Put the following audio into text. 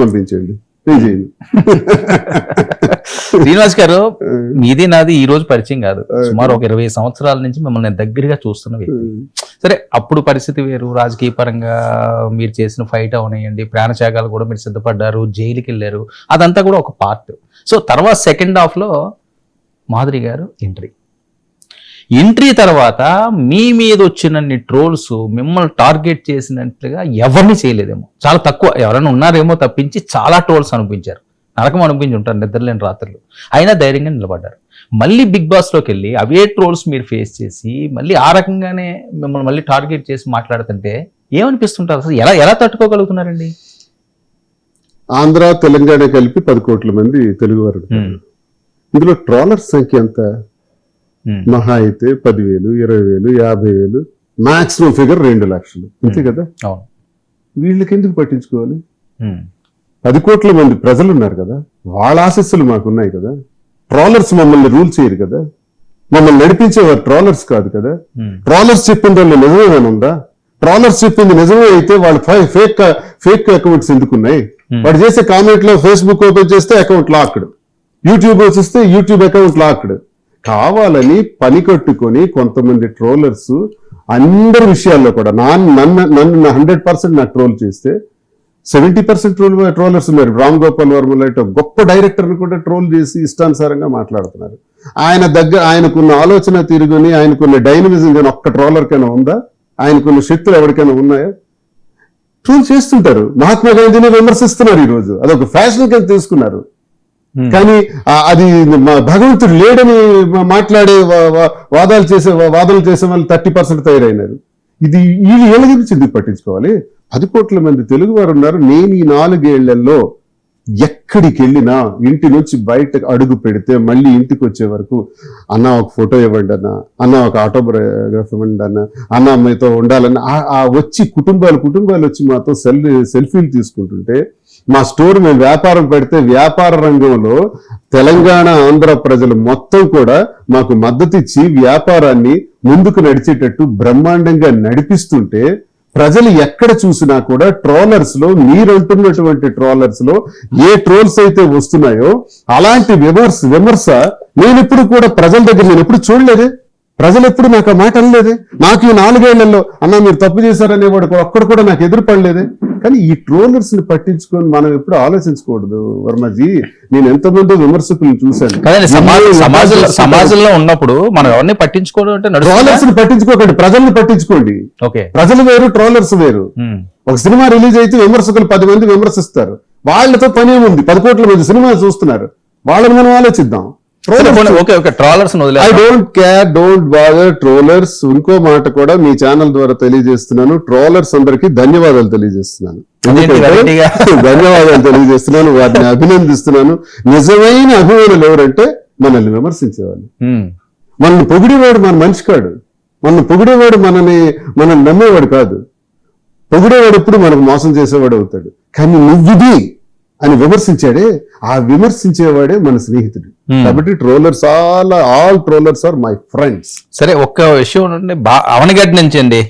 పంపించండి. శ్రీనివాస్ గారు, మీది నాది ఈ రోజు పరిచయం కాదు, సుమారు ఒక 20 సంవత్సరాల నుంచి మిమ్మల్ని నేను దగ్గరగా చూస్తున్న వ్యక్తి. సరే, అప్పుడు పరిస్థితి వేరు, రాజకీయ పరంగా మీరు చేసిన ఫైట్ అవనియండి, ప్రాణత్యాగాలు కూడా మీరు సిద్ధపడ్డారు, జైలుకి వెళ్ళారు, అదంతా కూడా ఒక పార్ట్. సో తర్వాత సెకండ్ హాఫ్ లో మాధురి గారు ఎంట్రీ తర్వాత మీ మీద వచ్చినన్ని ట్రోల్స్ మిమ్మల్ని టార్గెట్ చేసినట్లుగా ఎవరిని చేయలేదేమో, చాలా తక్కువ, ఎవరైనా ఉన్నారేమో తప్పించి చాలా ట్రోల్స్ అనిపించారు, నరకం అనిపించి ఉంటారు, నిద్రలేని రాత్రులు. అయినా ధైర్యంగా నిలబడ్డారు. మళ్ళీ బిగ్ బాస్లోకి వెళ్ళి అవే ట్రోల్స్ మీరు ఫేస్ చేసి మళ్ళీ ఆ రకంగానే మిమ్మల్ని మళ్ళీ టార్గెట్ చేసి మాట్లాడుతుంటే ఏమనిపిస్తుంటారు అసలు? ఎలా తట్టుకోగలుగుతున్నారండి? ఆంధ్ర తెలంగాణ కలిపి 10 కోట్ల మంది తెలుగువారు. ఇందులో ట్రోలర్స్ సంఖ్య ఎంత? మహా అయితే 10,000, 20,000, 50,000, మాక్సిమం ఫిగర్ 2 లక్షలు, అంతే కదా. వీళ్ళకి ఎందుకు పట్టించుకోవాలి? 10 కోట్ల మంది ప్రజలు ఉన్నారు కదా, వాళ్ళ ఆశస్సులు మాకున్నాయి కదా. ట్రోలర్స్ మమ్మల్ని రూల్ చేయరు కదా, మమ్మల్ని నడిపించేవారు ట్రోలర్స్ కాదు కదా. ట్రోలర్స్ చెప్పింది వాళ్ళు నిజమేమైనా ఉందా? ట్రోలర్స్ చెప్పింది నిజమే అయితే వాళ్ళు ఫేక్ అకౌంట్స్ ఎందుకున్నాయి? వాడు చేసే కామెంట్ లో ఫేస్బుక్ ఓపెన్ చేస్తే అకౌంట్ లాక్డ్, యూట్యూబ్ వచ్చేస్తే యూట్యూబ్ అకౌంట్ లాక్డ్. కావాలని పని కట్టుకొని కొంతమంది ట్రోలర్స్ అందరి విషయాల్లో కూడా నన్ను 100% నాకు ట్రోల్ చేస్తే 70% ట్రోలర్స్ ఉన్నారు. రామ్ గోపాల్ వర్మ లాంటి గొప్ప డైరెక్టర్ని కూడా ట్రోల్ చేసి ఇష్టానుసారంగా మాట్లాడుతున్నారు. ఆయనకున్న ఆలోచన తీరుకొని, ఆయనకున్న డైనమిజం కానీ ఒక్క ట్రోలర్కైనా ఉందా? ఆయనకున్న శక్తులు ఎవరికైనా ఉన్నాయా? ట్రోల్ చేస్తుంటారు. మహాత్మా గాంధీని విమర్శిస్తున్నారు ఈరోజు, అదొక ఫ్యాషన్ కింద తీసుకున్నారు. కానీ అది భగవంతుడు లేడని మాట్లాడే వాదనలు చేసే వాళ్ళు 30% తయారైనారు. ఇది వీళ్ళు ఏళ్ళ గురించి ఎందుకు పట్టించుకోవాలి? 10 కోట్ల మంది తెలుగు వారు ఉన్నారు. నేను ఈ 4 ఏళ్లలో ఎక్కడికి వెళ్ళినా ఇంటి నుంచి బయటకు అడుగు పెడితే మళ్ళీ ఇంటికి వచ్చే వరకు అన్న ఒక ఫోటో ఇవ్వండి అన్న ఒక ఆటోగ్రాఫ్ ఇవ్వండి అన్న మీతో ఉండాలన్న వచ్చి కుటుంబాలు వచ్చి మాతో సెల్ఫీలు తీసుకుంటుంటే, మా స్టోర్ మేము వ్యాపారం పెడితే వ్యాపార రంగంలో తెలంగాణ ఆంధ్ర ప్రజలు మొత్తం కూడా మాకు మద్దతు ఇచ్చి వ్యాపారాన్ని ముందుకు నడిచేటట్టు బ్రహ్మాండంగా నడిపిస్తుంటే, ప్రజలు ఎక్కడ చూసినా కూడా ట్రోలర్స్ లో, మీరంటున్నటువంటి ట్రోలర్స్ లో ఏ ట్రోల్స్ అయితే వస్తున్నాయో అలాంటి విమర్శ నేను ఎప్పుడు కూడా ప్రజల దగ్గర నేను ఎప్పుడు చూడలేదే. ప్రజలు ఎప్పుడు నాకు ఆ మాట అనలేదే. నాకు ఈ 4 ఏళ్లలో అన్న మీరు తప్పు చేశారనేవాడు ఒక్కడు కూడా నాకు ఎదురుపడలేదే. కానీ ఈ ట్రోలర్స్ ని పట్టించుకొని మనం ఎప్పుడు ఆలోచించకూడదు వర్మజీ. నేను ఎంతమంది విమర్శకులను చూశాను. సమాజంలో ఉన్నప్పుడు మనం ఎవరిని పట్టించుకోవడం అంటే ట్రోలర్స్ ని పట్టించుకోకండి, ప్రజల్ని పట్టించుకోండి. ప్రజలు వేరు, ట్రోలర్స్ వేరు. ఒక సినిమా రిలీజ్ అయితే విమర్శకులు 10 మంది విమర్శిస్తారు. వాళ్ళతో పని ఏముంది? 10 కోట్ల మంది సినిమా చూస్తున్నారు, వాళ్ళని మనం ఆలోచిద్దాం. I don't care, don't bother trollers. ఇంకో మాట కూడా మీ ఛానల్ ద్వారా తెలియజేస్తున్నాను, ట్రోలర్స్ అందరికీ ధన్యవాదాలు తెలియజేస్తున్నాను. వారిని అభినందిస్తున్నాను. నిజమైన అభిమానులు ఎవరంటే మనల్ని విమర్శించేవాళ్ళు. మనల్ని పొగిడేవాడు మన మనిషి కాడు, మనల్ని పొగిడేవాడు మనల్ని నమ్మేవాడు కాదు. పొగిడేవాడు ఎప్పుడు మనకు మోసం చేసేవాడు అవుతాడు. కానీ నువ్వుది అని విమర్శించాడే, ఆ విమర్శించేవాడే మన స్నేహితుడు. కాబట్టి trollers all trollers are my friends. సరే, ఒక్క విషయం అవనగడ్డ నుంచి అండి